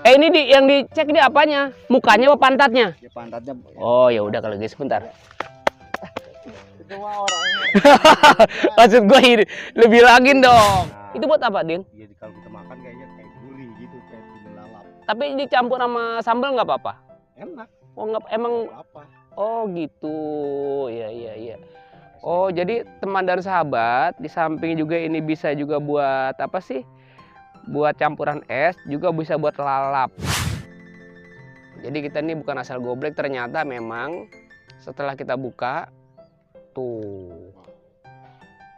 Ini yang dicek ini apanya? Mukanya apa pantatnya? Ya pantatnya. Oh ya udah kalau gitu sebentar. Itu mah orangnya. Maksud gue ini lebih lagi dong. Nah, Itu buat apa, Din? iya kalau kita makan kayaknya kayak gurih gitu, kayak timun lalap. Tapi dicampur sama sambal nggak apa-apa? Enak. Oh nggak, emang. Apa? Oh gitu. Iya. Oh jadi teman dan sahabat, di samping juga ini bisa juga buat apa sih? Buat campuran es, juga bisa buat lalap. Jadi kita ini bukan asal goblek, ternyata memang setelah kita buka tuh.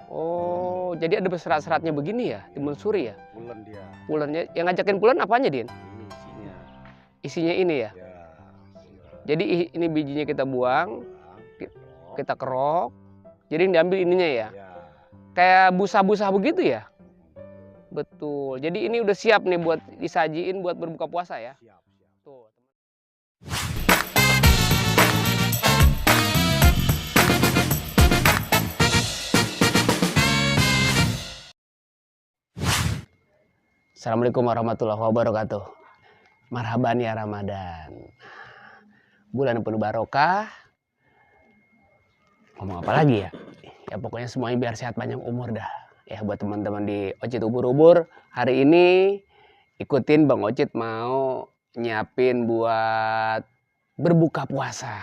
Oh, jadi ada serat-seratnya begini ya, timun suri ya? Pulen dia. Pulennya, yang ngajakin pulen apanya, Din? Ini isinya. Isinya ini ya? Ya. Jadi ini bijinya kita buang, kita kerok. Jadi yang diambil ininya ya? Ya. Kayak busa-busa begitu ya? Betul. Jadi ini udah siap nih buat disajiin buat berbuka puasa ya? Siap. Tuh. Assalamualaikum warahmatullahi wabarakatuh. Marhaban ya Ramadan. Bulan penuh barokah. Ngomong apa lagi ya? Ya pokoknya semuanya biar sehat panjang umur dah. Ya buat teman-teman di Ocit Ubur-Ubur, hari ini ikutin Bang Ocit mau nyiapin buat berbuka puasa.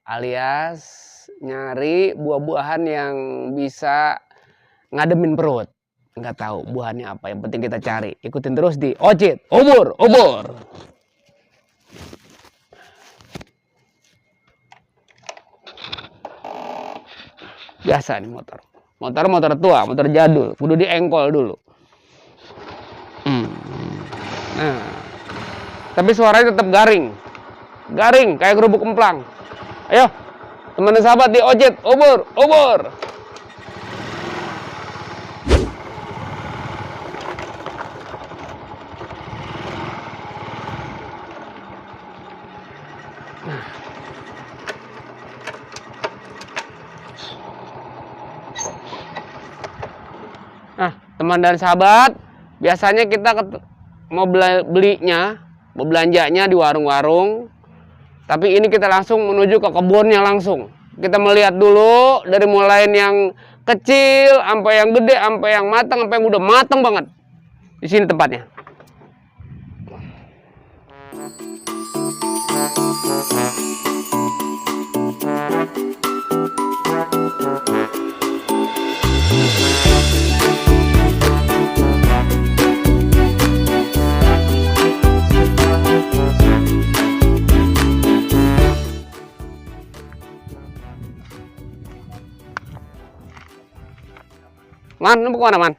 Alias nyari buah-buahan yang bisa ngademin perut. Nggak tahu buahnya apa, yang penting kita cari. Ikutin terus di Ocit Ubur-Ubur. Biasa nih motor tua, motor jadul, kudu diengkol dulu. Nah, tapi suaranya tetap garing kayak kerupuk kemplang. Ayo teman dan sahabat di Ocit Ubur-Ubur. Nah, teman dan sahabat, biasanya kita mau belanjanya di warung-warung. Tapi ini kita langsung menuju ke kebunnya langsung. Kita melihat dulu dari mulai yang kecil sampai yang gede, sampai yang matang, sampai yang udah matang banget. Di sini tempatnya. Man, lu mau kemana, Man?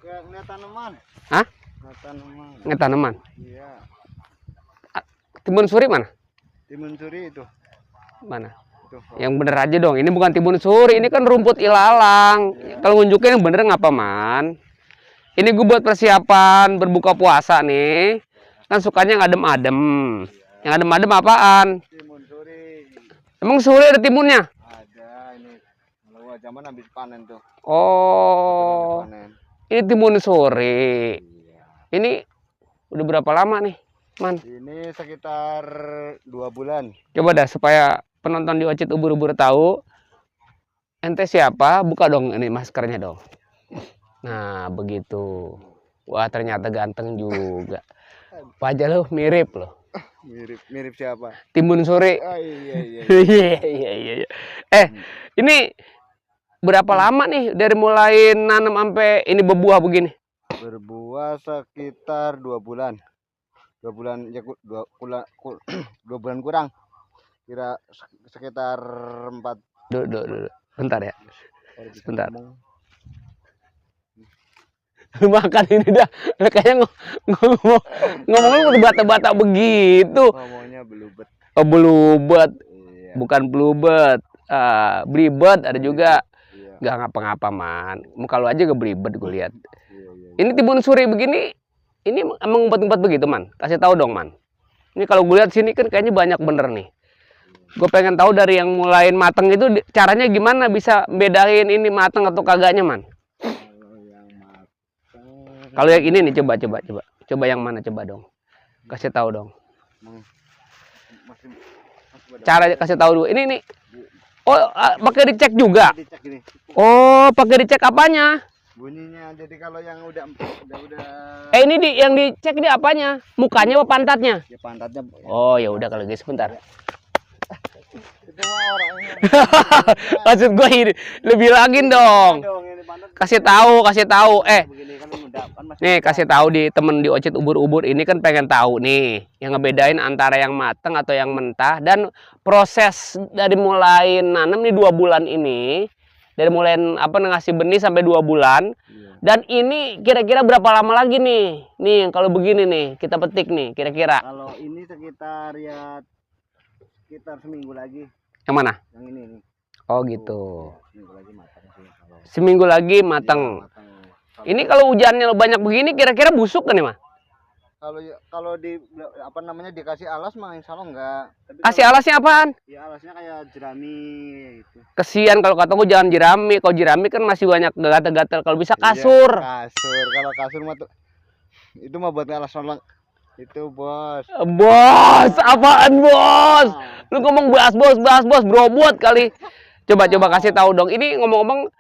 Kayak ngeliat tanaman. Hah? Ngeliat tanaman. Ngeliat tanaman. Iya. Timun suri mana? Timun suri itu. Mana? Itu. Yang bener aja dong. Ini bukan timun suri, ini kan rumput ilalang. Ya. Kalau nunjukin yang bener ngapa, Man? Ini gue buat persiapan berbuka puasa nih. Kan sukanya yang adem-adem. Ya. Yang adem-adem apaan? Timun suri. Emang suri ada timunnya? Ada ini. Kalau zaman habis panen tuh. Oh. Panen. Ini timun suri. Iya. Ini udah berapa lama nih, Man? Ini sekitar 2 bulan. Coba dah supaya penonton di Ocit Ubur-Ubur tahu ente siapa, buka dong ini maskernya dong. Nah begitu. Wah ternyata ganteng juga. Wajah lo mirip loh. Mirip siapa? Timun suri. Oh, iya. Iya. Ini berapa lama nih dari mulai nanam sampai ini berbuah begini? Berbuah sekitar 2 bulan. 2 bulan ya 2 bulan kurang. Kira sekitar 4. Duh. Bentar ya. Bentar. Ngomong. Makan ini dah. Kayaknya ngomongnya udah bata-bata begitu. Ngomongnya belubet. Oh, belubet. Iya. Bukan belubet. Belibet ada juga. Iya. Gak ngapa-ngapa, Man. Muka lu aja gak belibet gue lihat. Iya. Ini timun suri begini. Ini emang ngumpet-ngumpet begitu, Man. Kasih tahu dong, Man. Ini kalau gue lihat sini kan kayaknya banyak bener nih. Gue pengen tahu dari yang mulai mateng itu caranya gimana bisa bedain ini mateng atau kagaknya, Man. Kalau yang mateng. Kalau yang ini nih coba yang mana coba dong. Kasih tahu dong. Masih pada Cara kasih tahu dulu. Ini. Oh, pakai dicek juga. dicek ini. Oh, pakai dicek apanya? Bunyinya. Jadi kalau yang udah Ini yang dicek ini apanya? Mukanya apa pantatnya? ya pantatnya. Oh, ya udah kalau gitu sebentar. Itu mah orangnya. Maksud gue ini lebih lagi dong. Ini pantat Kasih tahu. begini kan udah kan masih Nih kasih tahu di temen di Ocit ubur-ubur ini kan pengen tahu nih yang ngebedain antara yang mateng atau yang mentah dan proses dari mulai nanam nih 2 bulan ini, dari mulai ngasih benih sampai 2 bulan. Iya. Dan ini kira-kira berapa lama lagi nih kalau begini nih kita petik nih kira-kira Kalau ini sekitar seminggu lagi. yang mana? Yang ini nih. Oh gitu, Seminggu lagi matang sih kalau. seminggu lagi mateng. Iya, matang. Ini kalau hujannya banyak begini kira-kira busuk kan nih mah? Kalau dikasih alas mah insya Allah enggak. Tapi Kasih alasnya apaan? ya alasnya kayak jerami gitu. Kesian kalau kata gue jangan jerami. Kalau jerami kan masih banyak gatal-gatal. Kalau bisa kasur. Iya, kasur. Kalau kasur mah tuh itu mah buat alas nolak. Itu bos. Bos, apaan bos? Lu ngomong bos, brobot kali. Coba kasih tahu dong. Ini ngomong-ngomong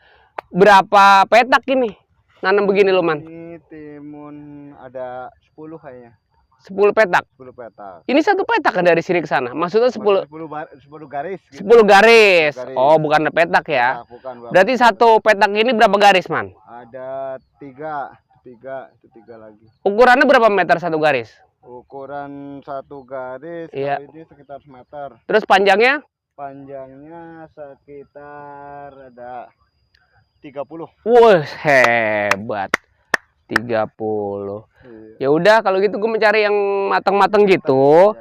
berapa petak ini? Nanam begini lu, Man. Ini timun ada 10 kayaknya. 10 petak. 10 petak. Ini 1 petak kan dari sini ke sana? Maksudnya 10 garis. 10 Gitu. garis. Garis. Oh, bukan petak ya. Bukan. Berarti 1 petak ini berapa garis, Man? Ada 3 lagi. Ukurannya berapa meter 1 garis? Ukuran 1 garis Iya. kalau ini sekitar meter. Terus panjangnya? Panjangnya sekitar ada 30. Wah, hebat. 30. Iya. Ya udah kalau gitu gue mencari yang matang-matang gitu.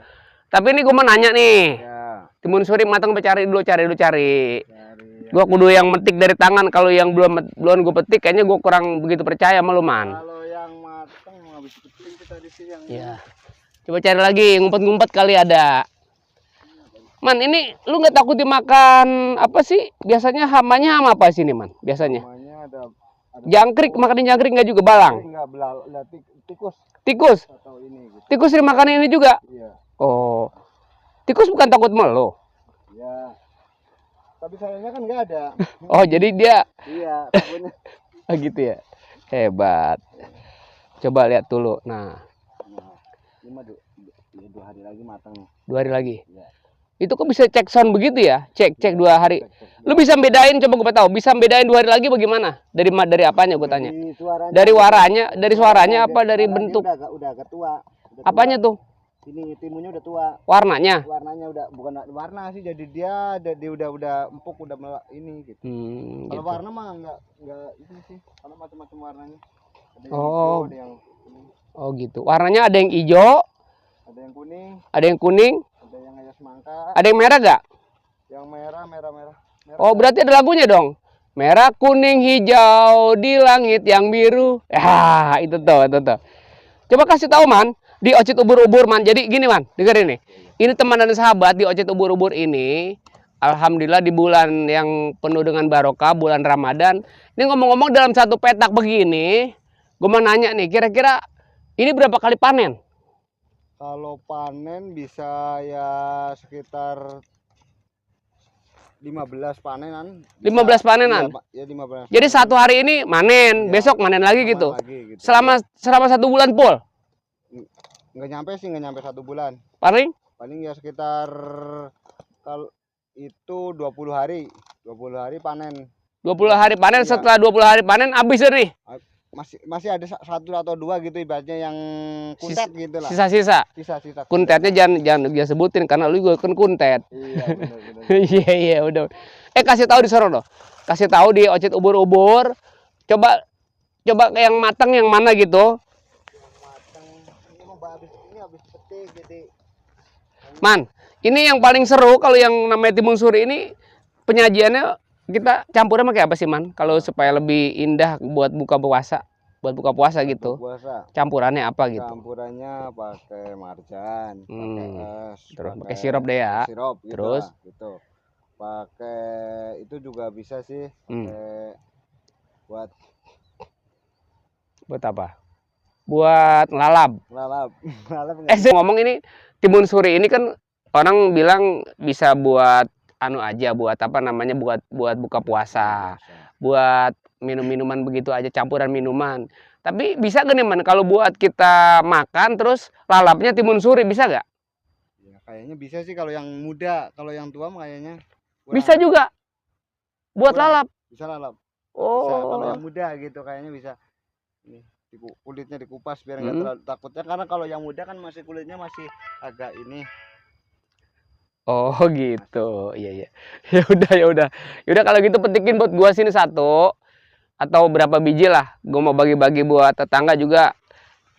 Tapi ini gue mau nanya nih. Ya, Timun suri matang cari dulu. cari. Gue kudu yang metik dari tangan. Kalau yang belum gue petik kayaknya gue kurang begitu percaya sama lu, Man. Kalau yang matang habis keting kita di sini yang Iya. Coba cari lagi, ngumpet-ngumpet kali ada. Man, ini lu nggak takut dimakan apa sih? Biasanya hamanya hama apa sini, Man? Biasanya. namanya ada Jangkrik, makanin jangkrik nggak juga balang? enggak tikus Tikus. atau ini gitu. Tikus dimakan ini juga. Iya. Oh. Tikus bukan takut melo. Ya. Tapi sayangnya kan enggak ada. Oh, jadi dia Iya, takutnya. oh, gitu ya. Hebat. Coba lihat dulu. Nah, Nah, ini mah 2 hari lagi matang nih. 2 hari lagi. Iya. Itu kok bisa cek sound begitu ya? Cek 2 hari. Cek. Lu bisa bedain, coba gue tahu. Bisa bedain 2 hari lagi bagaimana? Dari apanya gue tanya? Dari warnanya, dari suaranya apa dari bentuk? Udah agak tua. Apanya tuh? Ini timunnya udah tua. Warnanya? Warnanya udah bukan warna sih, jadi dia udah empuk, udah ini gitu. Kalau Gitu. warna mah enggak ini sih. Kalau macam-macam warnanya. Ada yang Oh. hijau, ada yang kuning, Oh gitu. Warnanya ada yang hijau, ada yang kuning, ada yang kuning, ada yang kayak semangka, ada yang merah gak? yang merah. Oh, berarti ada lagunya dong. Merah, kuning, hijau di langit yang biru. Ya, itu tuh. Coba kasih tahu, Man, di Ocit ubur-ubur, Man. Jadi gini, Man, dengerin nih. Ini teman dan sahabat di Ocit ubur-ubur ini. Alhamdulillah di bulan yang penuh dengan barokah, bulan Ramadan. Ini ngomong-ngomong dalam 1 petak begini, gue mau nanya nih, kira-kira ini berapa kali panen? Kalau panen bisa ya sekitar 15 panenan. 15 panenan? Iya, 15. Jadi 1 hari ini manen, Iya, besok manen lagi sama gitu. lagi gitu. Selama 1 bulan full. Nggak nyampe 1 bulan. Paling Paling ya sekitar kalau itu 20 hari. 20 hari panen. 20 hari panen, Iya. setelah 20 hari panen habis nih. Masih ada 1 atau 2 gitu ibaratnya yang kuntet gitu lah. Sisa-sisa. Sisa. Kuntetnya jangan sebutin karena lu juga kan kuntet. Iya, benar. Iya, udah. Kasih tahu di sono loh. Kasih tahu di Ocit ubur-ubur. Coba yang matang yang mana gitu. Matang. Ini habis petik jadi. Man, ini yang paling seru kalau yang namanya timun suri ini penyajiannya kita campurnya pakai apa sih, Man? Kalau supaya lebih indah buat buka puasa gitu. Puasa. Campurannya apa gitu? Campurannya pakai marjan, pakai es, Terus pakai sirup deh ya. Sirup gitu Terus? lah, gitu. Pakai itu juga bisa sih, pakai buat Buat apa? buat ngelalap. Lalap. Lalap Saya ngomong ini timun suri ini kan orang bilang bisa buat anu aja, buat apa namanya, buat buka puasa, buat minuman begitu aja, campuran minuman. Tapi bisa gak nih Man, kalau buat kita makan terus lalapnya timun suri, bisa gak? Ya, kayaknya bisa sih kalau yang muda, kalau yang tua mah kayaknya Bisa juga buat kurang. lalap. Bisa lalap. Bisa kalau Oh, yang muda gitu kayaknya bisa. Ini kulitnya dikupas biar nggak Mm-mm. terlalu takutnya, karena kalau yang muda kan masih kulitnya masih agak ini. Oh gitu, iya iya. Ya udah ya udah, ya udah kalau gitu petikin buat gua sini satu atau berapa biji lah. Gua mau bagi-bagi buat tetangga juga,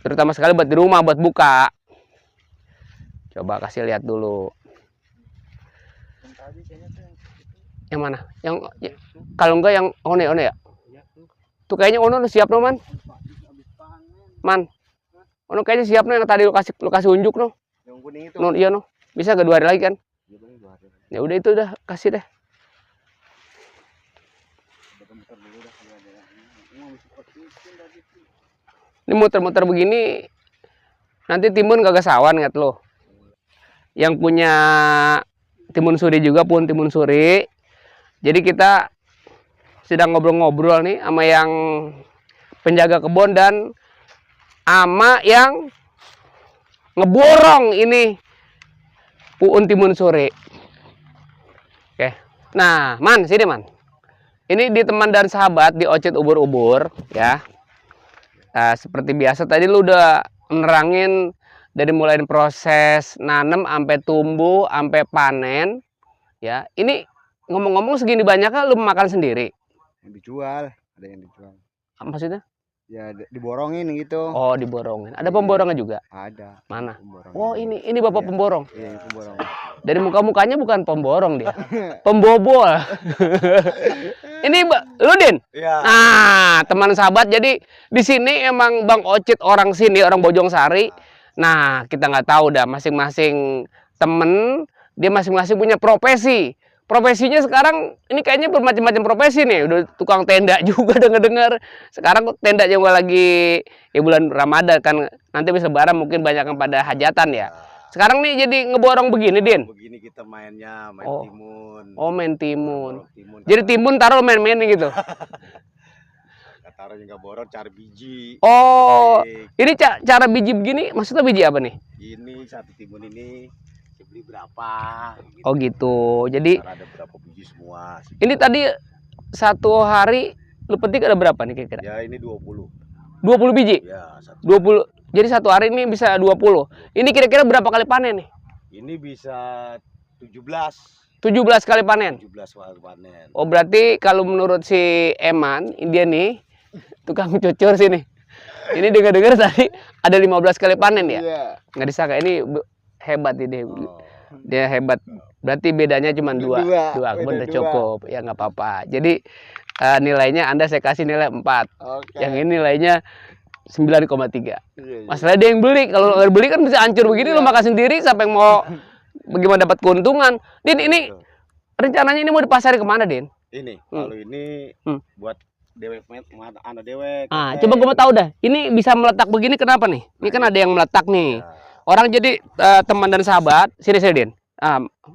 terutama sekali buat di rumah buat buka. Coba kasih lihat dulu. Yang tadi kayaknya tuh Yang mana? Yang kalau enggak yang one ya? ya tuh Tuh kayaknya ono udah siap no Man. habis panen. Man. Ono kayaknya siap no yang tadi lu kasih unjuk no. Yang kuning itu. No iya no. Bisa ke 2 hari lagi kan? Ya, Bang, 2 hari. Ya udah itu udah kasih deh. Bentar dulu dah kalau ada yang ini. Mau petikin tadi tuh. Ini muter-muter begini nanti timun kagak sawan ngat lo. Yang punya timun suri juga pun timun suri. Jadi kita sedang ngobrol-ngobrol nih sama yang penjaga kebun dan ama yang ngeborong ini puun timun suri. Oke. Nah, Man, sini Man. Ini di teman dan sahabat di Ocit Ubur-Ubur ya. Seperti biasa tadi lu udah menerangin dari mulai proses nanem sampai tumbuh sampai panen ya. Ini ngomong-ngomong segini banyaknya lu makan sendiri? Yang dijual, ada yang dijual. Maksudnya? Ya diborongin gitu. Oh, diborongin. Ada pemborongnya juga? Ada. Mana? Pemborong. Oh, ini Bapak Iya. pemborong. Iya, ini pemborong. Dari muka-mukanya bukan pemborong dia. Pembobol. Ini lu Din? Iya. Nah, teman sahabat, jadi di sini emang Bang Ocit orang sini, orang Bojongsari. Nah, kita nggak tahu dah masing-masing temen dia masing-masing punya profesi. Profesinya sekarang ini kayaknya bermacam-macam profesi nih. Udah tukang tenda juga dengar-dengar. Sekarang tenda juga lagi ya bulan Ramadan kan, nanti bisa Lebaran mungkin banyak yang pada hajatan ya. Sekarang nih jadi ngeborong begini, Din. Begini kita mainnya, main Oh. timun. Oh, main timun. Borong timun. Jadi timun taruh main-main gitu. Taruh juga borong, cari biji. Oh, Baik. ini cara biji begini, maksudnya biji apa nih? Ini satu timun ini saya beli berapa? Gitu. Oh gitu. Jadi Ntar ada berapa biji semua. ini tadi satu hari lu petik ada berapa nih kira-kira? Ya ini 20. 20 biji? Ya, satu. 20. Jadi satu hari ini bisa 20. Ini kira-kira berapa kali panen nih? Ini bisa 17. 17 kali panen. 17 kali panen. Oh berarti kalau menurut si Eman, dia nih tukang cucur sini. Ini dengar-dengar tadi ada 15 kali panen ya? Iya. Nggak disangka ini hebat ini. Oh. Dia hebat. Berarti bedanya cuma dua. Beda Bener dua. cukup. Ya nggak apa-apa. Jadi nilainya Anda saya kasih nilai 4. Oke. Yang ini nilainya 9,3. Iya, iya. Masalah dia yang beli. Kalau nggak beli kan bisa hancur begini. Lu makan sendiri. Siapa yang mau bagaimana dapat keuntungan? Din, ini Betul. rencananya ini mau dipasari kemana, Din? Ini, kalau ini buat dewek anak dewek. Coba gue mau tahu dah. Ini bisa meletak begini kenapa nih? Ini kan ada yang meletak nih. Ya. Orang jadi teman dan sahabat. Sini, Din.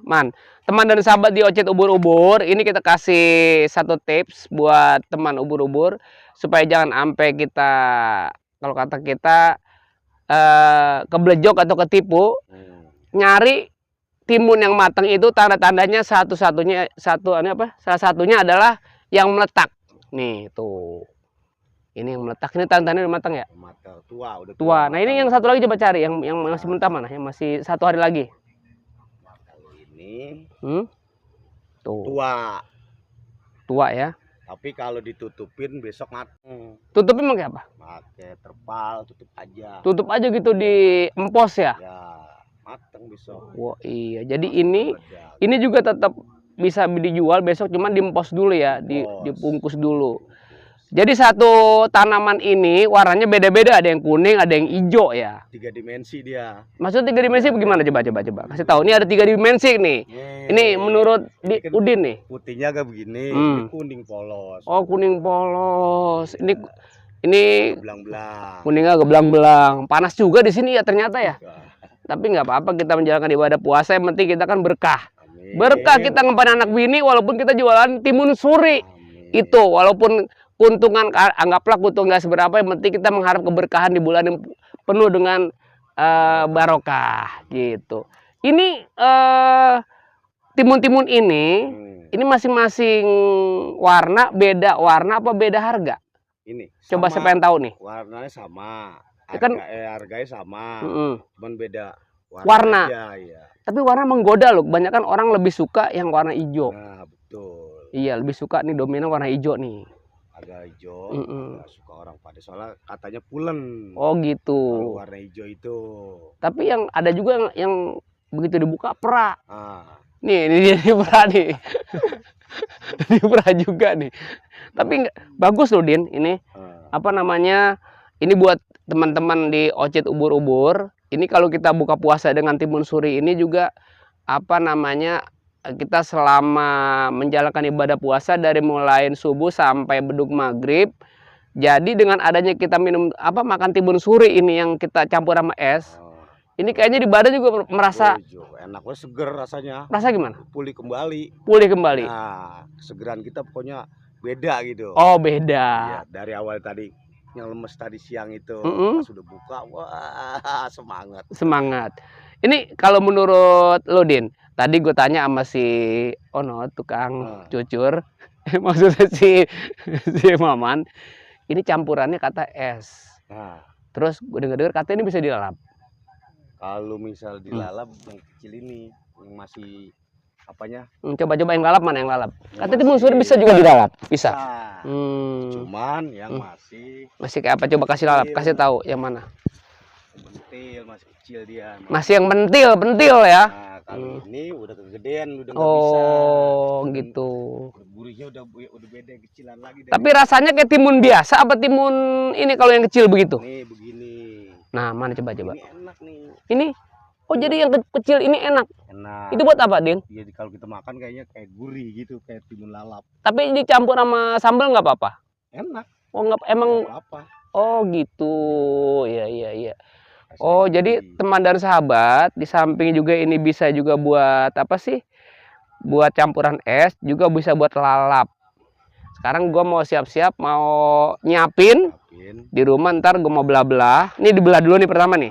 Man, teman dan sahabat di Ocit Ubur-Ubur. Ini kita kasih satu tips buat teman ubur-ubur supaya jangan sampai kita, kalau kata kita, keblejok atau ketipu. Nyari timun yang matang itu tanda-tandanya salah satunya adalah yang meletak. Nih, tuh. Ini yang meletak, ini tanda-tandanya udah matang ya? Mata tua, udah Tua. Nah, ini matang. yang satu lagi coba cari yang masih mentah mana? Yang masih satu hari lagi. Kalau ini Tuh. tua, Ya. tapi kalau ditutupin besok matang. Tutupnya pakai apa? Pakai terpal, tutup aja. Tutup aja gitu di empos ya. Ya, matang besok. Wah, iya. Jadi ini Meledak. juga tetap bisa dijual besok, cuman diempos dulu ya, Diempos. dibungkus dulu. Jadi satu tanaman ini warnanya beda-beda, ada yang kuning, ada yang hijau ya. 3 dimensi dia. Maksudnya 3 dimensi bagaimana? Coba. Kasih tahu. Ini ada 3 dimensi nih. Ini menurut ini kan Udin nih. putihnya agak begini, Hmm. ini kuning polos. Oh, kuning polos. Ini belang-belang. kuningnya geblang-belang. Panas juga di sini ya ternyata ya. Tapi nggak apa-apa, kita menjalankan ibadah puasa, yang penting kita kan berkah. Amin. Berkah kita ngepan anak bini walaupun kita jualan timun suri. Amin. Itu walaupun keuntungan anggaplah keuntungan nggak seberapa, yang penting kita mengharap keberkahan di bulan yang penuh dengan barokah gitu. Ini timun-timun ini masing-masing warna beda warna apa beda harga? Ini Coba saya pengen tahu nih. warnanya sama, Ya kan- harganya sama, Mm-mm. cuman beda Warna. aja, ya. Tapi warna menggoda loh. Kebanyakan orang lebih suka yang warna hijau. Nah, betul. Iya, lebih suka nih dominan warna hijau nih. Agak hijau, Mm-mm. nggak suka orang pada soalnya katanya pulen. Oh Kalau gitu. warna hijau itu. Tapi yang ada juga yang begitu dibuka perak. Ah, Nih, ini dia nih perak nih. Ini perak juga nih. Tapi bagus loh Din, ini apa namanya? Ini buat teman-teman di Ocit Ubur-Ubur. Ini kalau kita buka puasa dengan timun suri ini juga apa namanya? Kita selama menjalankan ibadah puasa dari mulai subuh sampai beduk maghrib. Jadi dengan adanya kita minum makan timun suri ini yang kita campur sama es, ini kayaknya di badan juga merasa enak banget, seger rasanya. rasa gimana? Pulih kembali. Pulih kembali. Nah, kesegeran kita pokoknya beda gitu. Oh beda. Iya, dari awal tadi yang lemes tadi siang itu, Mm-mm. pas udah buka, wah semangat. Semangat. Ini kalau menurut lo Din, tadi gue tanya sama si Ono tukang cucur, maksudnya si Maman, ini campurannya kata es. Nah, Terus gue dengar katanya ini bisa dilalap. kalau misal dilalap yang kecil ini, yang masih apanya? Coba-coba yang lalap mana yang lalap? Yang Katanya timun suri masih- bisa juga dilalap. Bisa. Nah, cuman yang Masih kayak apa? Coba kasih lalap, kasih tahu yang mana. mentil, masih kecil dia. Masih yang pentil ya. Nah, kalau ini udah kegedean, udah nggak bisa. Oh, gitu. Gurihnya udah beda, kecilan lagi. Tapi rasanya kayak timun biasa apa timun ini kalau yang kecil begitu? Nih begini. Nah, mana coba. Ini enak nih. Ini oh jadi yang kecil ini enak. Enak. Itu buat apa, Din? Iya, kalau kita makan kayaknya kayak gurih gitu, kayak timun lalap. Tapi dicampur sama sambal nggak apa-apa? Enak. Oh, nggak emang Nggak apa. oh gitu. Iya. Oh, jadi teman dan sahabat, di samping juga ini bisa juga buat apa sih? Buat campuran es, juga bisa buat lalap. Sekarang gue mau siap-siap mau nyiapin di rumah, ntar gue mau belah-belah. Ini dibelah dulu nih pertama nih.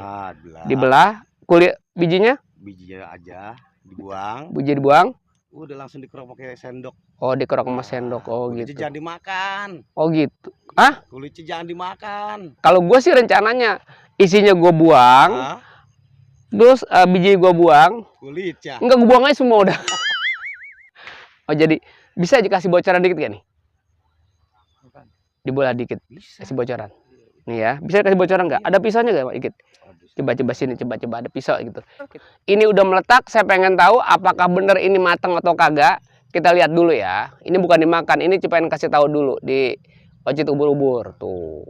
Dibelah, kulit bijinya? Bijinya aja dibuang. Biji dibuang. Udah langsung dikerok pakai sendok. Oh, dikerok sama sendok. Oh Kulitnya gitu. jangan dimakan. Oh gitu. Ah? Kulitnya jangan dimakan. Kalau gue sih rencananya isinya gue buang, Hah? terus biji gue buang. Kulitnya. Enggak, gue buang aja semua udah. Oh jadi bisa dikasih bocoran dikit gak nih? Dibolah dikit, Bisa. kasih bocoran. Nih ya, bisa kasih bocoran nggak? Ada pisaunya nggak Pak? Dikit. Coba sini, coba ada pisau gitu. Ini udah meletak, saya pengen tahu apakah bener ini matang atau kagak. Kita lihat dulu ya. Ini bukan dimakan, ini cuma pengen kasih tahu dulu di Ocit Ubur-Ubur tuh.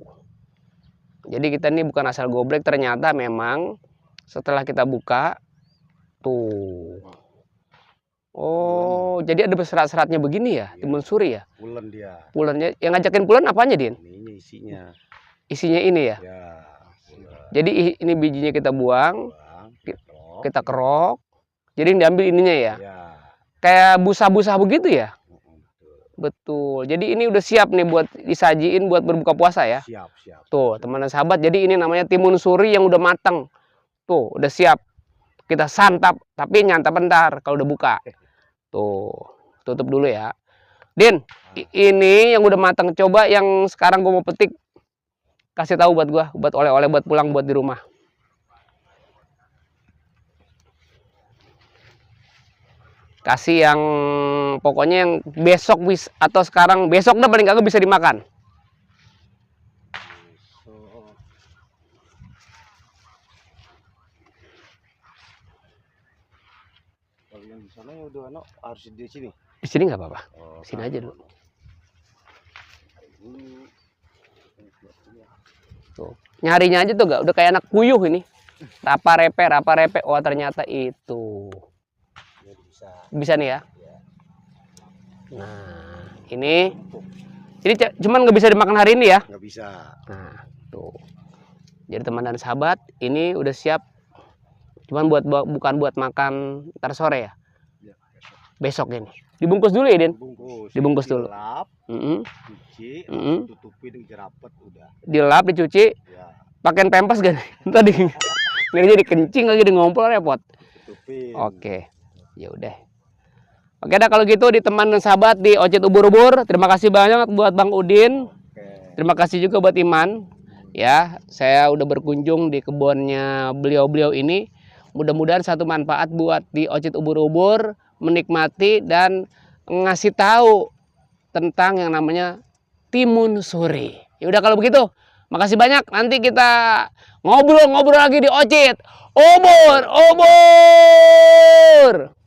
Jadi kita ini bukan asal goblek, ternyata memang setelah kita buka tuh. Oh, jadi ada serat-seratnya begini ya, timun suri ya? Pulen dia. Pulennya, yang ngajakin pulen apanya, Din? Ini isinya. Isinya ini ya? Ya. Pulen. Jadi ini bijinya kita buang, Kerok. kita kerok. Jadi yang diambil ininya ya? Ya. Kayak busa-busa begitu ya? Betul. Jadi ini udah siap nih buat disajiin buat berbuka puasa ya? Siap. Tuh, teman dan sahabat, jadi ini namanya timun suri yang udah matang. Tuh, udah siap. Kita santap, tapi nyantap bentar kalau udah buka. Tuh, tutup dulu ya. Din, ini yang udah matang. Coba yang sekarang gue mau petik. Kasih tahu buat gua, buat oleh-oleh buat pulang buat di rumah. Kasih yang pokoknya yang besok atau sekarang besok dah paling kagak bisa dimakan. Kalau yang di sana udah harus di sini. Di sini nggak apa-apa. Oh, Sini aja dulu. Tuh. Nyarinya aja tuh gak udah kayak anak puyuh ini. Rapa-repe. Oh, ternyata itu. Ya, bisa. Bisa nih ya. Nah, ini Ini cuman nggak bisa dimakan hari ini ya. Nggak bisa. Nah, tuh. Jadi teman dan sahabat, ini udah siap. Cuman bukan buat makan ntar sore ya. Ya, Besok ini. Dibungkus dulu ya, Den? Dibungkus dulu. Dilap, Mm-mm. cuci, Mm-mm. langsung tutupin jerapet udah. Dilap, dicuci, Ya, pakein pempes kan? Tadi nggak jadi kencing lagi di ngompol repot. tutupin. Oke, ya udah. Oke dah kalau gitu di teman dan sahabat di Ocit Ubur-Ubur. Terima kasih banyak buat Bang Udin. Oke. Terima kasih juga buat Iman. Ya, saya udah berkunjung di kebunnya beliau-beliau ini. Mudah-mudahan satu manfaat buat di Ocit Ubur-Ubur, menikmati dan ngasih tahu tentang yang namanya timun suri. Ya udah kalau begitu, makasih banyak. Nanti kita ngobrol-ngobrol lagi di Ocit Ubur-Ubur.